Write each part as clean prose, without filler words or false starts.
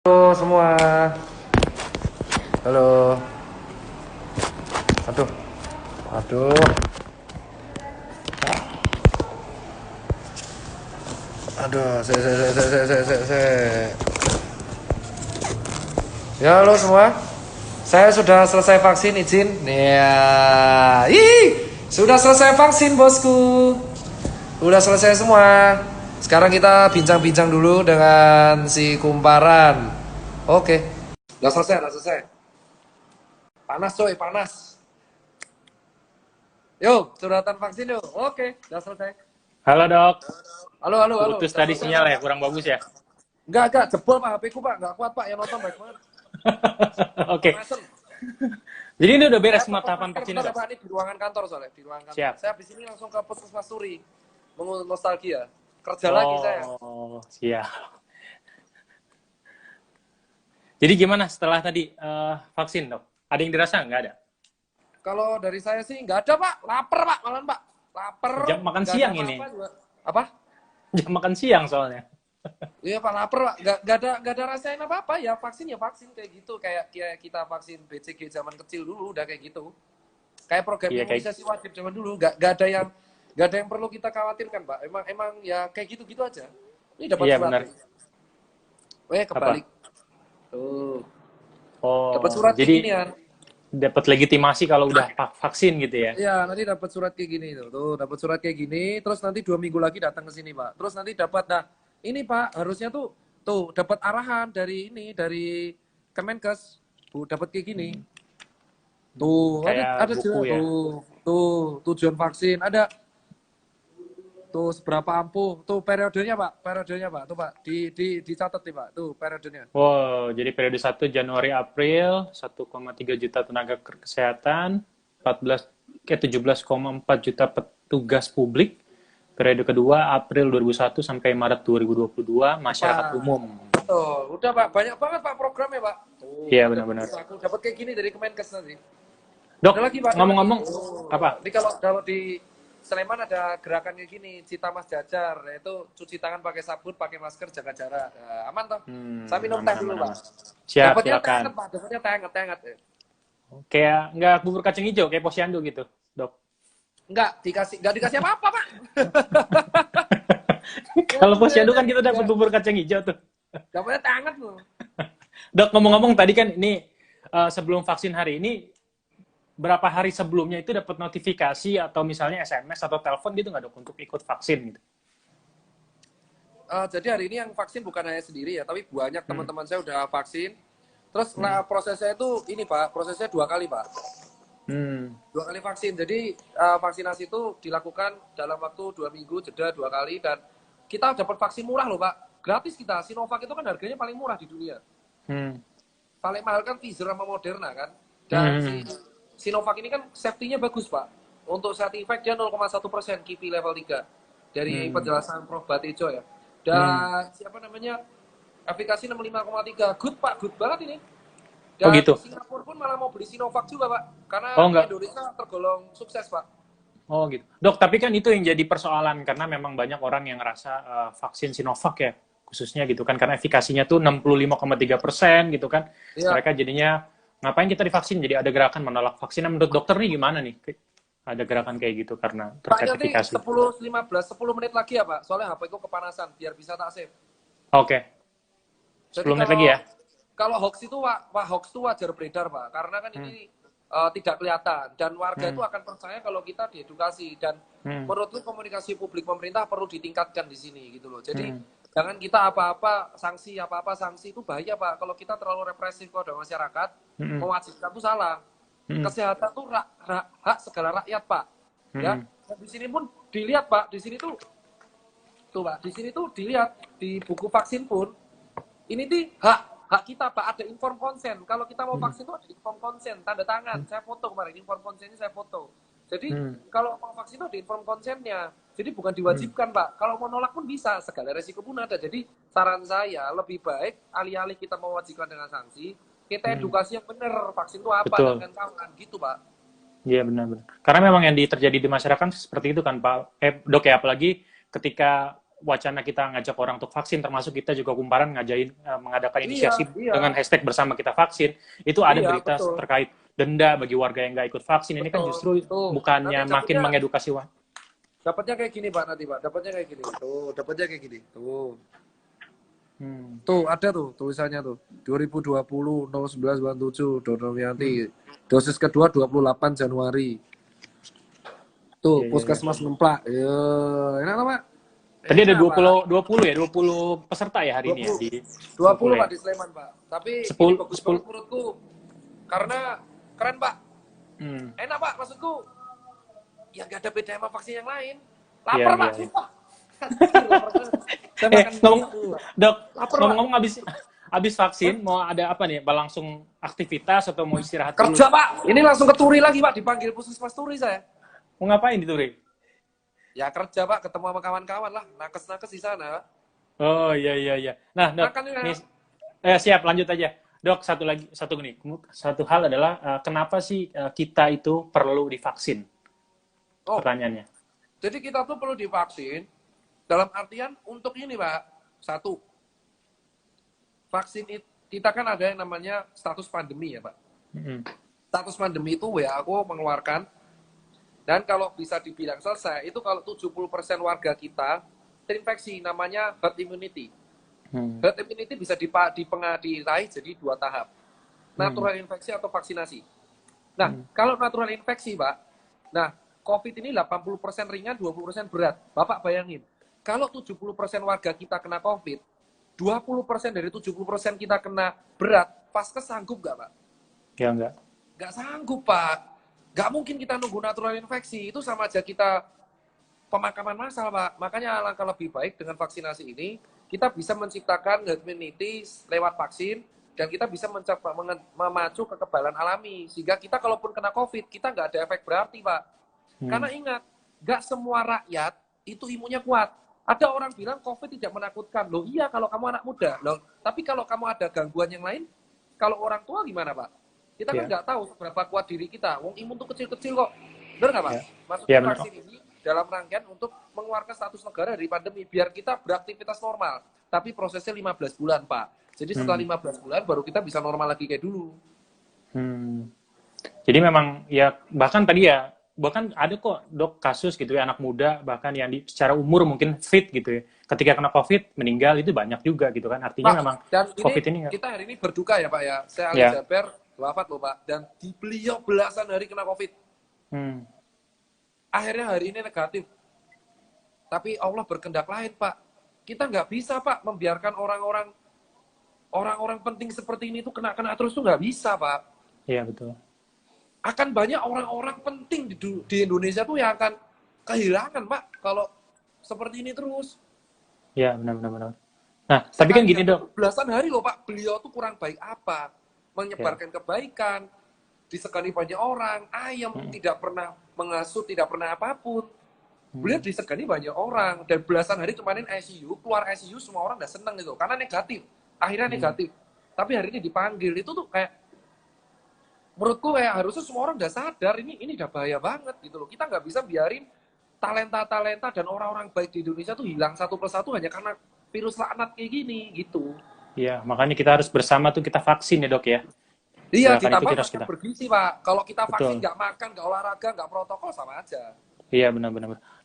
Halo semua. Halo. Aduh. Aduh. Aduh. Ya, halo semua. Saya sudah selesai vaksin, izin. Ya. Sudah selesai vaksin, bosku. Udah selesai semua. Sekarang kita bincang-bincang dulu dengan si kumparan. Oke. Udah selesai. Panas coy, panas. Yuk, suratan vaksin yuk. Oke, udah selesai. Halo dok, Halo. putus Udah tadi selesai pak. sinyal ya, kurang bagus ya. Enggak, jebol pak HP ku pak. Enggak kuat pak, yang nonton baik banget. Oke, Mesen. jadi ini udah Saya beres semua copot tahapan masker vaksin bentar ya udah? pak, ini di ruangan kantor soalnya. Di ruangan kantor. Siap. Saya habis ini langsung ke Puskesmas Turi. Mengulang nostalgia. Kerja lagi saya. Oh, siap. Jadi gimana setelah tadi vaksin dok? Ada yang dirasa? Nggak ada? Kalau dari saya sih enggak ada pak. Lapar pak, malam pak. Lapar. Jam makan Enggak ada siang ini. apa-apa juga. Apa? Jam makan siang soalnya. Iya pak, lapar pak. Enggak ada rasain apa-apa ya. Vaksin ya vaksin kayak gitu. Kayak kita vaksin BCG zaman kecil dulu udah kayak gitu. Kayak program Iya, kayak imunisasi wajib zaman dulu, nggak ada yang perlu kita khawatirkan, Pak. Emang ya kayak gitu-gitu aja. Ini dapat iya surat. benar. Apa? Kebalik. Tuh, dapat Oh, surat kayak jadi gini kan. dapat legitimasi kalau udah vaksin gitu ya? Iya, nanti dapat surat kayak gini tuh. Tuh, dapat surat kayak gini, terus nanti 2 minggu lagi datang ke sini, Pak. Terus nanti dapat, nah, ini Pak, harusnya tuh dapat arahan dari Kemenkes. Tuh, dapat kayak gini. Tuh, Kayak ada buku juga ya? tuh tujuan vaksin, ada tuh seberapa ampuh, tuh periodenya Pak, tuh Pak, dicatat nih Pak, tuh periodenya. Wow, jadi periode 1 Januari April 1,3 juta tenaga kesehatan, 17,4 juta petugas publik. Periode kedua April 2001 sampai Maret 2022 masyarakat Pak, umum. tuh, udah Pak, banyak banget Pak programnya Pak. Tuh, Iya nanti benar-benar. aku dapat kayak gini dari Kemenkes nanti. Dok, Ada lagi Pak, ada lagi. ngomong-ngomong Oh, apa? ini kalau di Sleman ada gerakan kayak gini, Cita Mas Jajar, yaitu cuci tangan pakai sabun, pakai masker, jaga jarak. Nah, aman toh? Saya minum teh Aman dulu aman Pak. aman. Siap, Dapatnya teh silakan. hangat Pak, dapatnya teh hangat. Kayak nggak bubur kacang hijau, kayak posyandu gitu, Dok. Enggak dikasih apa-apa Pak. Kalau posyandu kan kita dapat bubur kacang hijau tuh. Dapatnya teh hangat loh. Dok, ngomong-ngomong tadi kan ini sebelum vaksin hari ini berapa hari sebelumnya itu dapat notifikasi atau misalnya SMS atau telepon gitu nggak dok untuk ikut vaksin gitu? Jadi hari ini yang vaksin bukan hanya sendiri ya, tapi banyak Hmm. teman-teman saya udah vaksin. Terus nah, prosesnya itu ini Pak, prosesnya 2 kali Pak. Hmm. 2 kali vaksin. Jadi vaksinasi itu dilakukan dalam waktu 2 minggu, jeda 2 kali, dan kita dapat vaksin murah loh Pak. Gratis kita. Sinovac itu kan harganya paling murah di dunia. Hmm. Paling mahal kan Pfizer sama Moderna kan. Dan si Hmm. Sinovac ini kan safety-nya bagus Pak. Untuk side effect dia 0,1% KIPI level 3. Dari Hmm. penjelasan Prof. Batejo ya. Hmm. Dan siapa namanya? Efikasi 65,3. Good Pak, good banget ini. Oh Dan gitu. Singapura pun malah mau beli Sinovac juga Pak. Oh Karena di enggak. Indonesia tergolong sukses Pak. Oh gitu. Dok, tapi kan itu yang jadi persoalan karena memang banyak orang yang ngerasa vaksin Sinovac ya, khususnya gitu kan karena efikasinya tuh 65,3% gitu kan. Iya. Mereka jadinya ngapain kita divaksin? Jadi ada gerakan menolak vaksin. Nah, menurut dokter nih gimana nih? Ada gerakan kayak gitu karena Pak terkait nanti efikasi. 10 menit lagi ya Pak. Soalnya HP ku kepanasan biar bisa tak save. Oke. Jadi 10 menit lagi ya. kalau hoax itu hoax itu wajar beredar Pak. Karena kan ini tidak kelihatan dan warga itu akan percaya kalau kita diedukasi, dan menurutku komunikasi publik pemerintah perlu ditingkatkan di sini gitu loh. Jadi jangan kita apa-apa sanksi itu bahaya Pak. Kalau kita terlalu represif kepada masyarakat, mewajibkan itu salah. Kesehatan itu hak segala rakyat Pak. Ya. Dan di sini pun dilihat Pak, di sini tuh Pak, di sini tuh dilihat di buku vaksin pun ini tuh hak kita Pak, ada inform consent. Kalau kita mau vaksin tuh ada inform consent, tanda tangan. Saya foto kemarin, inform consent ini saya foto. Jadi kalau mau vaksin tuh ada inform consentnya. Jadi bukan diwajibkan Pak. Kalau mau nolak pun bisa, segala resiko pun ada. Jadi saran saya lebih baik alih-alih kita mewajibkan dengan sanksi, kita edukasi yang benar, vaksin itu apa Betul. dan kawan gitu Pak. Iya benar-benar. Karena memang yang terjadi di masyarakat seperti itu kan Pak. Dok ya, apalagi ketika wacana kita ngajak orang untuk vaksin, termasuk kita juga kumparan mengadakan Iya, inisiasi iya, dengan hashtag bersama kita vaksin, itu ada iya, berita betul, terkait denda bagi warga yang nggak ikut vaksin. Ini kan betul. justru Tuh, nanti bukannya makin mengedukasi. dapatnya kayak gini Pak nanti Pak, dapatnya kayak gini. Tuh, dapatnya kayak gini. Tuh. Hmm. Tuh, ada tuh tulisannya tuh. 2020 0997 Donomianti. Dosis kedua 28 Januari. Tuh, Iya, iya, iya. Puskesmas Ngemplak. Ya, enak lah, Pak. Tadi ada Enak, Pak. 20 ya, 20 peserta ya hari ini ya 20. di 20 ya. Pak di Sleman, Pak. Tapi ini 10 bagus 10. banget menurutku. Karena keren, Pak. Enak, Pak, maksudku. Ya nggak ada beda sama vaksin yang lain. Iya, Lapar, iya, Pak. iya. Sumpah. Saya makan Dok, lapar, Pak. ngomong-ngomong habis vaksin mau ada apa nih? Langsung aktivitas atau mau istirahat dulu? Kerja, Pak. Ini langsung ke Turi lagi, Pak. Dipanggil Puskesmas Turi saya. Mau ngapain di Turi? Ya kerja, Pak. Ketemu sama kawan-kawan lah. Nakes-nakes di sana. Oh, iya, iya, iya. Nah, Dok, Makan ya. nih, siap, lanjut aja. Dok, satu hal adalah kenapa sih kita itu perlu divaksin? Pertanyaannya. Jadi kita tuh perlu divaksin dalam artian untuk ini, Pak. Satu, vaksin kita kan ada yang namanya status pandemi ya, Pak. Status pandemi itu WHO mengeluarkan, dan kalau bisa dibilang selesai, itu kalau 70% warga kita terinfeksi, namanya herd immunity. Herd immunity bisa diraih jadi 2 tahap. Natural infeksi atau vaksinasi. Nah, kalau natural infeksi, Pak, nah, COVID ini 80% ringan, 20% berat. Bapak bayangin, kalau 70% warga kita kena COVID, 20% dari 70% kita kena berat, Vaskes sanggup nggak, Pak? Ya, enggak. Nggak sanggup, Pak. Nggak mungkin kita nunggu natural infeksi. Itu sama aja kita pemakaman massal, Pak. Makanya alangkah lebih baik dengan vaksinasi ini, kita bisa menciptakan herd immunity lewat vaksin, dan kita bisa memacu kekebalan alami. Sehingga kita kalaupun kena COVID, kita nggak ada efek berarti, Pak. Karena ingat, nggak semua rakyat itu imunnya kuat. Ada orang bilang COVID tidak menakutkan. Loh iya kalau kamu anak muda. Loh, tapi kalau kamu ada gangguan yang lain, kalau orang tua gimana, Pak? Kita kan nggak tahu seberapa kuat diri kita. Wong imun tuh kecil-kecil kok. Benar nggak, Pak? Maksudnya vaksin ini dalam rangkaian untuk mengeluarkan status negara dari pandemi. Biar kita beraktivitas normal. Tapi prosesnya 15 bulan, Pak. Jadi setelah 15 bulan baru kita bisa normal lagi kayak dulu. Jadi memang ya bahkan ada kok Dok kasus gitu ya anak muda bahkan yang secara umur mungkin fit gitu ya. Ketika kena COVID meninggal itu banyak juga gitu kan. Artinya Pak, memang dan COVID ini kita hari ini berduka ya, Pak ya. Saya Ali Jaber wafat loh, Pak, dan di beliau belasan hari kena COVID. Akhirnya hari ini negatif. Tapi Allah berkehendak lain, Pak. Kita nggak bisa, Pak, membiarkan orang-orang penting seperti ini tuh kena terus tuh nggak bisa, Pak. Iya, betul. Akan banyak orang-orang penting di Indonesia tuh yang akan kehilangan, Pak, kalau seperti ini terus. Iya, benar. Nah, tapi kan gini, Dok. Belasan hari loh, Pak, beliau tuh kurang baik apa? Menyebarkan kebaikan, disegani banyak orang, ayam tidak pernah menghasut, tidak pernah apapun. Beliau disegani banyak orang, dan belasan hari kemarin ICU, keluar ICU semua orang udah seneng gitu, karena negatif. Akhirnya negatif. Tapi hari ini dipanggil, itu tuh kayak menurutku kayak harusnya semua orang udah sadar ini udah bahaya banget gitu loh. Kita nggak bisa biarin talenta dan orang-orang baik di Indonesia tuh hilang satu persatu hanya karena virus laknat kayak gini gitu. Iya, makanya kita harus bersama tuh kita vaksin ya, Dok ya. Iya, ditambah makan bergizi, Pak. Kalau kita vaksin nggak makan, nggak olahraga, nggak protokol sama aja. Iya, benar.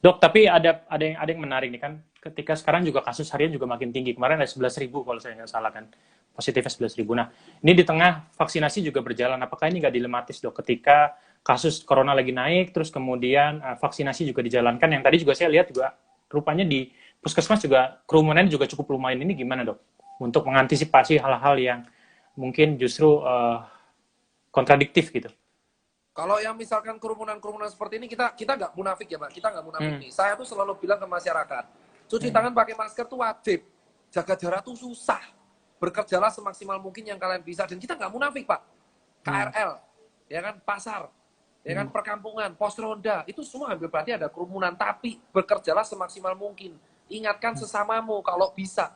Dok, tapi ada yang menarik nih kan. Ketika sekarang juga kasus harian juga makin tinggi. Kemarin ada 11.000 kalau saya nggak salah kan. Positifnya 11.000. Nah, ini di tengah vaksinasi juga berjalan. Apakah ini nggak dilematis, Dok? Ketika kasus corona lagi naik, terus kemudian vaksinasi juga dijalankan. Yang tadi juga saya lihat juga rupanya di puskesmas juga kerumunannya juga cukup lumayan. Ini gimana, Dok? Untuk mengantisipasi hal-hal yang mungkin justru kontradiktif gitu. Kalau yang misalkan kerumunan seperti ini, kita nggak munafik ya, Pak. Kita nggak munafik nih. Saya tuh selalu bilang ke masyarakat, cuci tangan pakai masker tuh wajib. Jaga jarak tuh susah. Bekerjalah semaksimal mungkin yang kalian bisa. Dan kita nggak munafik, Pak. KRL, ya kan, pasar, ya kan, perkampungan, pos ronda, itu semua hampir berarti ada kerumunan. Tapi bekerjalah semaksimal mungkin. Ingatkan sesamamu kalau bisa.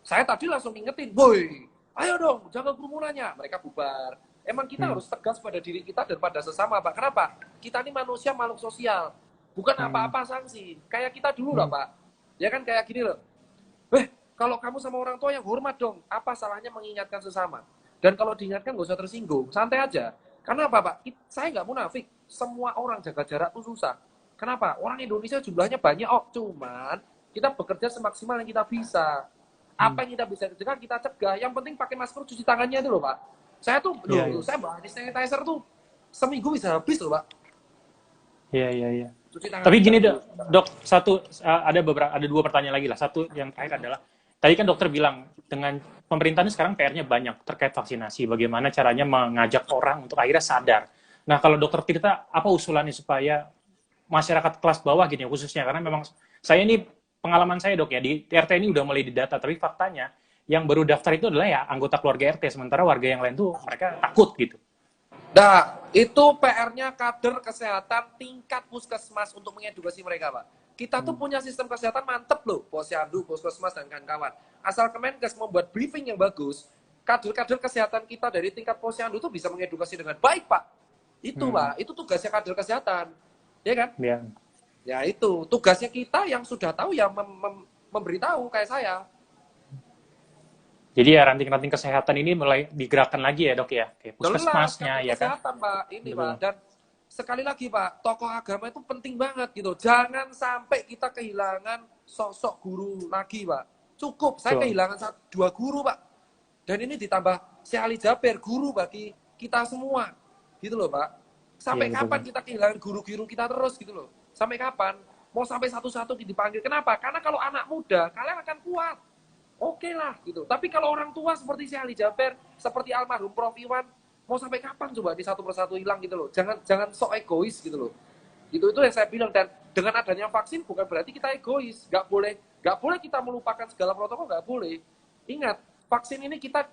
Saya tadi langsung ingetin, boy, ayo dong, jaga kerumunannya. Mereka bubar. Emang kita harus tegas pada diri kita dan pada sesama, Pak. Kenapa? Kita ini manusia, makhluk sosial. Bukan apa-apa sanksi. Kayak kita dulu lah, Pak. Ya kan kayak gini loh. Kalau kamu sama orang tua yang hormat dong. Apa salahnya mengingatkan sesama? Dan kalau diingatkan nggak usah tersinggung, santai aja. Karena apa, Pak? Saya nggak munafik. Semua orang jaga jarak tuh susah. Kenapa? Orang Indonesia jumlahnya banyak, cuman kita bekerja semaksimal yang kita bisa. Apa yang kita bisa cegah, kita cegah. Yang penting pakai masker, cuci tangannya itu loh, Pak. Saya tuh, saya bahan sanitizer tuh seminggu bisa habis loh, Pak. Iya. Tapi gini, dok, ada dua pertanyaan lagi lah. Satu yang terakhir adalah, tadi kan dokter bilang, dengan pemerintah ini sekarang PR-nya banyak terkait vaksinasi. Bagaimana caranya mengajak orang untuk akhirnya sadar. Nah, kalau dokter Tirta, apa usulannya supaya masyarakat kelas bawah gini khususnya? Karena memang saya ini, pengalaman saya dok ya, di RT ini udah mulai didata, tapi faktanya, yang baru daftar itu adalah ya anggota keluarga RT, sementara warga yang lain tuh mereka takut gitu. Nah, itu PR-nya kader kesehatan tingkat puskesmas untuk mengedukasi mereka, Pak. Kita tuh punya sistem kesehatan mantep loh, posyandu, puskesmas, dan kawan-kawan. Asal Kemenkes membuat briefing yang bagus, kader-kader kesehatan kita dari tingkat posyandu tuh bisa mengedukasi dengan baik, Pak. Itu, Pak. Itu tugasnya kader kesehatan. Ya kan? Iya. Ya itu. Tugasnya kita yang sudah tahu ya memberitahu kayak saya. Jadi ya ranting-ranting kesehatan ini mulai digerakkan lagi ya dok ya, kayak puskesmasnya ya kan? Kesehatan Pak, ini Pak. Dan sekali lagi Pak, tokoh agama itu penting banget gitu. Jangan sampai kita kehilangan sosok guru lagi Pak. Cukup, saya kehilangan 2 guru Pak. Dan ini ditambah Syekh Ali Jaber, guru bagi kita semua. Gitu loh Pak. Sampai kapan kita kehilangan guru-guru kita terus gitu loh. Sampai kapan? Mau sampai satu-satu dipanggil. Kenapa? Karena kalau anak muda, kalian akan kuat. Oke lah gitu. Tapi kalau orang tua seperti si Ali Jaber, seperti almarhum Prof Iwan, mau sampai kapan coba di satu persatu hilang gitu loh. Jangan sok egois gitu loh. Itu yang saya bilang. Dan dengan adanya vaksin bukan berarti kita egois. Gak boleh kita melupakan segala protokol, gak boleh. Ingat, vaksin ini kita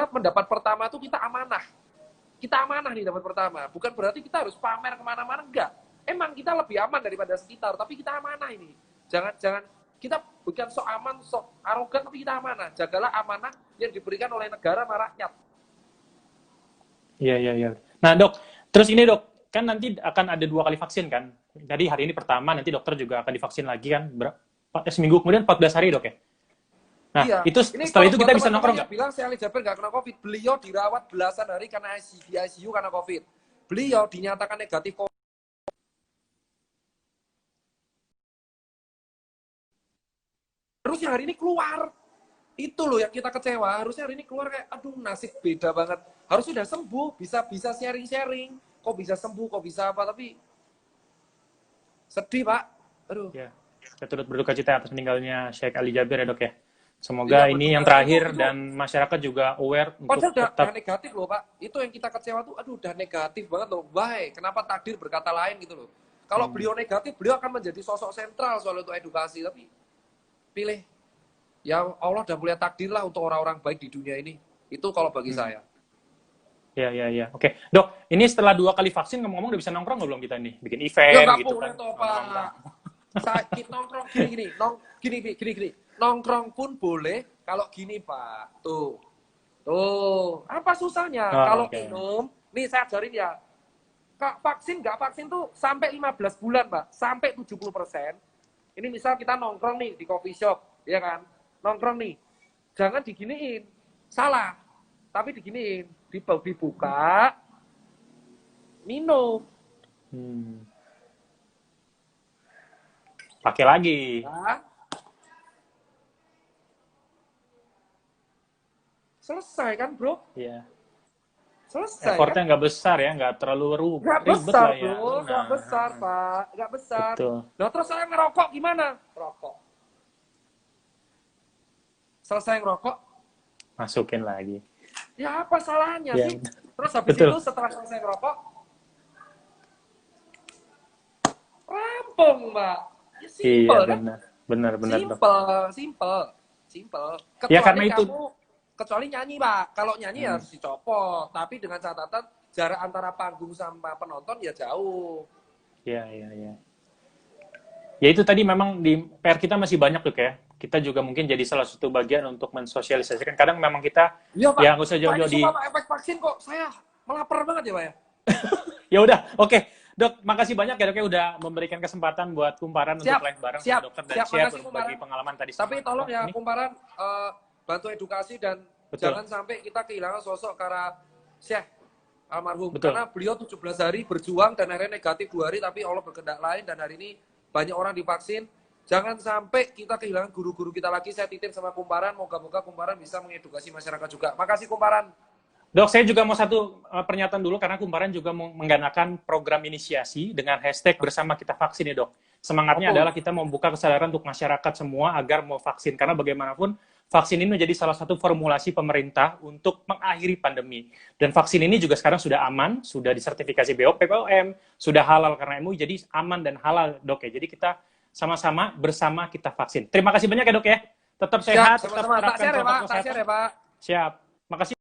mendapat pertama itu kita amanah. Kita amanah nih dapat pertama. Bukan berarti kita harus pamer kemana-mana, enggak. Emang kita lebih aman daripada sekitar, tapi kita amanah ini. Jangan kita bukan sok aman, sok arogan, tapi kita amanah. Jagalah amanah yang diberikan oleh negara sama rakyat. Iya. Nah dok, terus ini dok, kan nanti akan ada 2 kali vaksin kan? Jadi hari ini pertama, nanti dokter juga akan divaksin lagi kan? Seminggu kemudian 14 hari dok ya? Nah iya. Itu setelah itu kita bisa nongkrong nggak? Bilang Syekh Ali Jaber nggak kena COVID. Beliau dirawat belasan hari karena di ICU karena COVID. Beliau dinyatakan negatif COVID. Harusnya hari ini keluar. Itu loh yang kita kecewa. Harusnya hari ini keluar kayak, aduh nasib beda banget. Harusnya udah sembuh, bisa sharing-sharing. Kok bisa sembuh, kok bisa apa, tapi sedih Pak. Aduh. Ya, kita turut berduka cita atas meninggalnya Syekh Ali Jaber ya dok ya. Semoga ini yang terakhir dan masyarakat juga aware untuk tetap. Udah negatif loh Pak. Itu yang kita kecewa tuh, aduh udah negatif banget loh. Why? Kenapa takdir berkata lain gitu loh. Kalau beliau negatif, beliau akan menjadi sosok sentral soal untuk edukasi. Tapi pilih. Ya Allah udah mulai takdir lah untuk orang-orang baik di dunia ini. Itu kalau bagi saya. Ya. Oke. Dok, ini setelah 2 kali vaksin ngomong-ngomong udah bisa nongkrong nggak belum kita nih? Bikin event ya, gitu boleh, kan. Toh, Pak. Sakit nongkrong gini. Nongkrong pun boleh kalau gini Pak. Tuh. Apa susahnya? Kalau minum, nih saya ajarin ya. Nggak vaksin tuh sampai 15 bulan Pak. Sampai 70%. Ini misal kita nongkrong nih di coffee shop, ya kan? Nongkrong nih. Jangan diginiin. Salah. Tapi diginiin. Dibuka. Minum. Pakai lagi. Nah, selesai kan bro? Iya. Selesai Effortnya kan? nggak besar ya, nggak terlalu ribet besar, lah ya. Bro. Nggak besar Pak. Nggak besar. Betul. Nah terus saya ngerokok gimana? Rokok. Selesai ngerokok, Masukin lagi. ya apa salahnya sih? Terus habis itu setelah selesai ngerokok, rampung Mbak. Ya, simple kan? Benar. Simple. Ya karena itu. Kecuali nyanyi Pak. Kalau nyanyi harus dicopot. Tapi dengan catatan jarak antara panggung sama penonton ya jauh. Ya. Ya itu tadi memang di PR kita masih banyak tuh ya. Kita juga mungkin jadi salah satu bagian untuk mensosialisasikan. Kadang memang kita ya nggak usah jauh-jauh di. Pak, efek vaksin kok saya melapar banget ya Pak ya. Ya udah, oke. Dok, makasih banyak ya dok ya udah memberikan kesempatan buat Kumparan untuk live bareng sama dokter dan share berbagi pengalaman tadi. Tapi tolong ya Kumparan bantu edukasi dan jangan sampai kita kehilangan sosok Kara Syekh almarhum. Betul. Karena beliau 17 hari berjuang dan akhirnya negatif 2 hari, tapi Allah berkehendak lain dan hari ini banyak orang divaksin. Jangan sampai kita kehilangan guru-guru kita lagi. Saya titip sama Kumparan, moga-moga Kumparan bisa mengedukasi masyarakat juga. Makasih Kumparan. Dok, saya juga mau satu pernyataan dulu karena Kumparan juga menggunakan program inisiasi dengan hashtag bersama kita vaksin ya dok. Semangatnya adalah kita membuka kesadaran untuk masyarakat semua agar mau vaksin. Karena bagaimanapun vaksin ini menjadi salah satu formulasi pemerintah untuk mengakhiri pandemi. Dan vaksin ini juga sekarang sudah aman, sudah disertifikasi BPOM, sudah halal karena MUI, jadi aman dan halal dok ya. Jadi kita sama-sama bersama kita vaksin. Terima kasih banyak ya dok ya. Tetap sehat, tetap terapkan protokol kesehatan. Siap. Makasih.